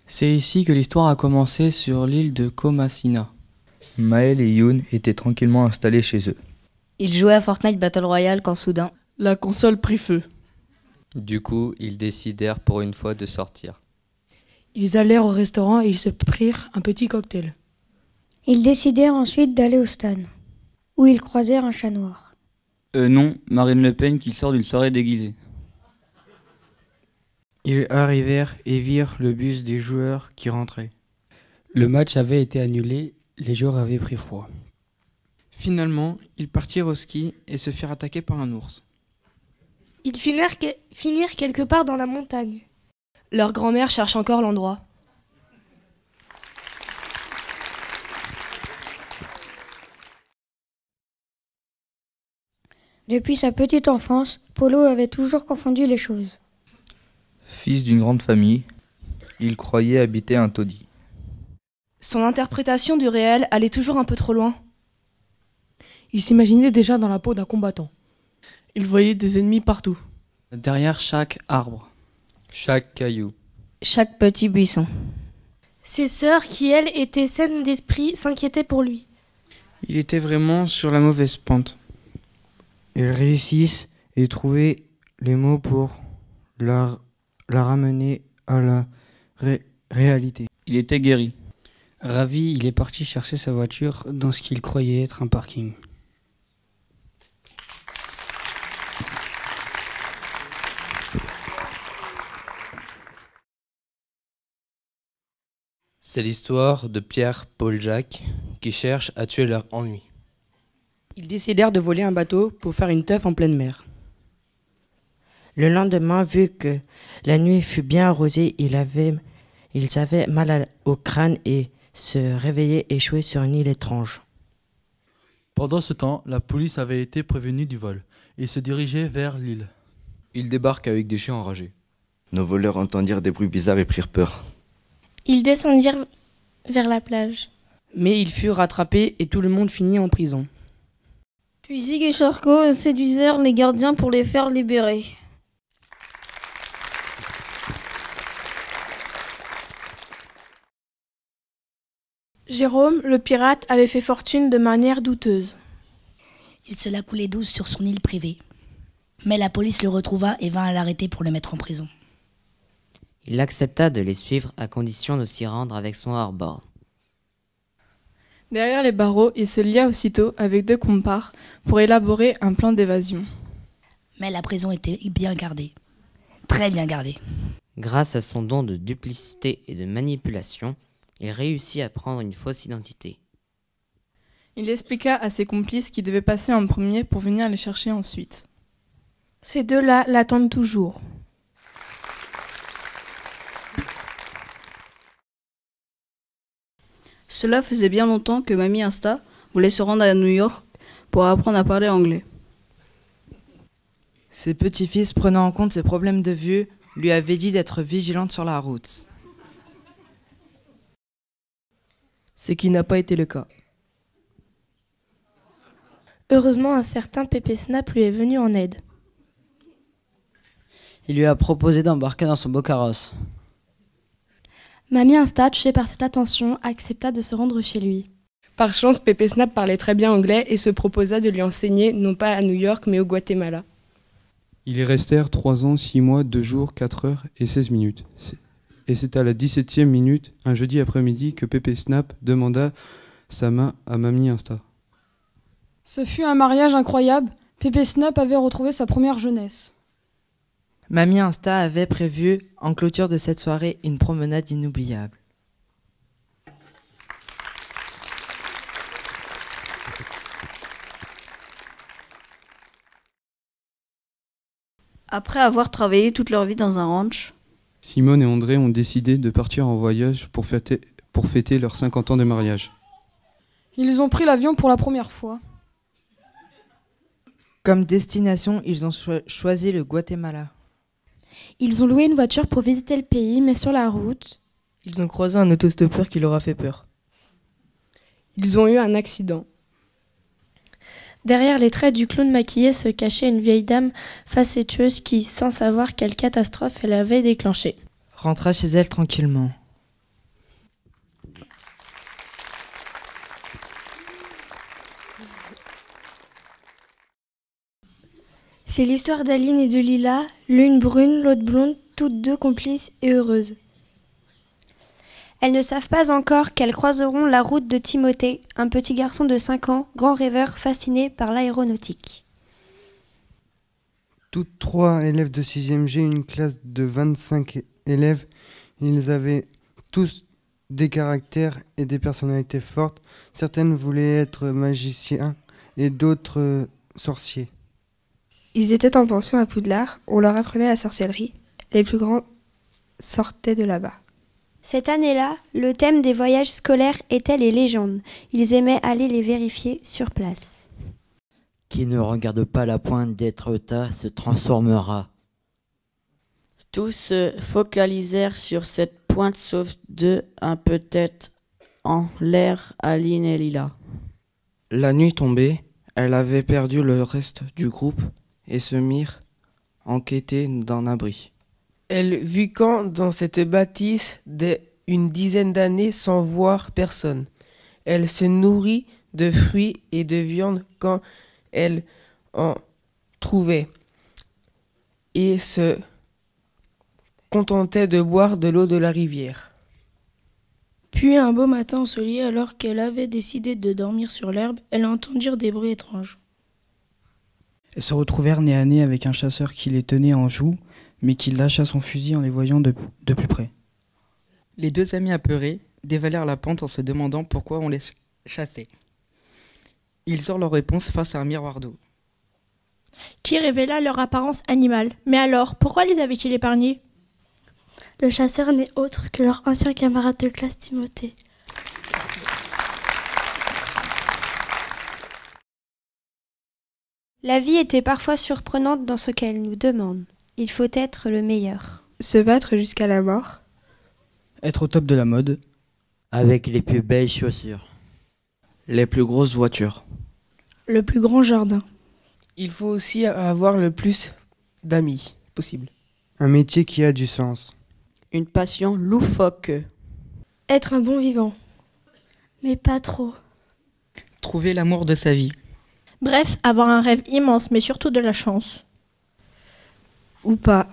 C'est ici que l'histoire a commencé sur l'île de Komasina. Maël et Youn étaient tranquillement installés chez eux. Ils jouaient à Fortnite Battle Royale quand soudain, la console prit feu. Du coup, ils décidèrent pour une fois de sortir. Ils allèrent au restaurant et ils se prirent un petit cocktail. Ils décidèrent ensuite d'aller au stade, où ils croisèrent un chat noir. Non, Marine Le Pen qui sort d'une soirée déguisée. Ils arrivèrent et virent le bus des joueurs qui rentraient. Le match avait été annulé, les joueurs avaient pris froid. Finalement, ils partirent au ski et se firent attaquer par un ours. Ils finirent quelque part dans la montagne. Leur grand-mère cherche encore l'endroit. Depuis sa petite enfance, Polo avait toujours confondu les choses. Fils d'une grande famille, il croyait habiter un taudis. Son interprétation du réel allait toujours un peu trop loin. Il s'imaginait déjà dans la peau d'un combattant. Il voyait des ennemis partout. Derrière chaque arbre. Chaque caillou. chaque petit buisson. Ses sœurs, qui elles étaient saines d'esprit, s'inquiétaient pour lui. Il était vraiment sur la mauvaise pente. Ils réussissent et trouver les mots pour la ramener à la réalité. Il était guéri. Ravi, il est parti chercher sa voiture dans ce qu'il croyait être un parking. C'est l'histoire de Pierre, Paul, Jacques qui cherchent à tuer leur ennui. Ils décidèrent de voler un bateau pour faire une teuf en pleine mer. Le lendemain, vu que la nuit fut bien arrosée, ils avaient mal au crâne et se réveillaient échoués sur une île étrange. Pendant ce temps, la police avait été prévenue du vol et se dirigeait vers l'île. Ils débarquent avec des chiens enragés. Nos voleurs entendirent des bruits bizarres et prirent peur. Ils descendirent vers la plage. Mais ils furent rattrapés et tout le monde finit en prison. Puis Zig et Charcot séduisèrent les gardiens pour les faire libérer. Jérôme, le pirate, avait fait fortune de manière douteuse. Il se la coulait douce sur son île privée. Mais la police le retrouva et vint à l'arrêter pour le mettre en prison. Il accepta de les suivre à condition de s'y rendre avec son hors-bord. Derrière les barreaux, il se lia aussitôt avec 2 comparses pour élaborer un plan d'évasion. Mais la prison était bien gardée. Très bien gardée. Grâce à son don de duplicité et de manipulation, il réussit à prendre une fausse identité. Il expliqua à ses complices qu'il devait passer en premier pour venir les chercher ensuite. Ces deux-là l'attendent toujours. Cela faisait bien longtemps que Mamie Insta voulait se rendre à New York pour apprendre à parler anglais. Ses petits-fils, prenant en compte ses problèmes de vue, lui avaient dit d'être vigilante sur la route. Ce qui n'a pas été le cas. Heureusement, un certain Pépé Snap lui est venu en aide. Il lui a proposé d'embarquer dans son beau carrosse. Mamie Insta, touchée par cette attention, accepta de se rendre chez lui. Par chance, Pépé Snap parlait très bien anglais et se proposa de lui enseigner, non pas à New York, mais au Guatemala. Ils y restèrent 3 ans, 6 mois, 2 jours, 4 heures et 16 minutes. Et c'est à la 17e minute, un jeudi après-midi, que Pépé Snap demanda sa main à Mamie Insta. Ce fut un mariage incroyable. Pépé Snap avait retrouvé sa première jeunesse. Mamie Insta avait prévu, en clôture de cette soirée, une promenade inoubliable. Après avoir travaillé toute leur vie dans un ranch, Simone et André ont décidé de partir en voyage pour fêter leurs 50 ans de mariage. Ils ont pris l'avion pour la première fois. Comme destination, ils ont choisi le Guatemala. Ils ont loué une voiture pour visiter le pays, mais sur la route... ils ont croisé un autostoppeur qui leur a fait peur. Ils ont eu un accident. Derrière les traits du clown maquillé se cachait une vieille dame facétieuse qui, sans savoir quelle catastrophe elle avait déclenchée, Rentra chez elle tranquillement. C'est l'histoire d'Aline et de Lila, l'une brune, l'autre blonde, toutes deux complices et heureuses. Elles ne savent pas encore qu'elles croiseront la route de Timothée, un petit garçon de 5 ans, grand rêveur fasciné par l'aéronautique. Toutes 3 élèves de 6e G, une classe de 25 élèves. Ils avaient tous des caractères et des personnalités fortes. Certaines voulaient être magiciens et d'autres sorciers. Ils étaient en pension à Poudlard, on leur apprenait la sorcellerie. Les plus grands sortaient de là-bas. Cette année-là, le thème des voyages scolaires était les légendes. Ils aimaient aller les vérifier sur place. Qui ne regarde pas la pointe d'Étretat se transformera. Tous se focalisèrent sur cette pointe sauf 2, un peu-être en l'air, Aline et Lila. La nuit tombée, elles avaient perdu le reste du groupe et se mirent enquêter d'un abri. Elle vit camp dans cette bâtisse une dizaine d'années sans voir personne. Elle se nourrit de fruits et de viande quand elle en trouvait et se contentait de boire de l'eau de la rivière. Puis un beau matin ensoleillé, alors qu'elle avait décidé de dormir sur l'herbe, elles entendirent des bruits étranges. Elles se retrouvèrent nez à nez avec un chasseur qui les tenait en joue, mais qui lâcha son fusil en les voyant de plus près. Les deux amis apeurés dévalèrent la pente en se demandant pourquoi on les chassait. Ils eurent leur réponse face à un miroir d'eau. Qui révéla leur apparence animale. Mais alors, pourquoi les avait-il épargnés ? Le chasseur n'est autre que leur ancien camarade de classe Timothée. La vie était parfois surprenante dans ce qu'elle nous demande. Il faut être le meilleur. Se battre jusqu'à la mort. Être au top de la mode. Avec les plus belles chaussures. Les plus grosses voitures. Le plus grand jardin. Il faut aussi avoir le plus d'amis possible. Un métier qui a du sens. Une passion loufoque. Être un bon vivant. Mais pas trop. Trouver l'amour de sa vie. Bref, avoir un rêve immense, mais surtout de la chance. Ou pas,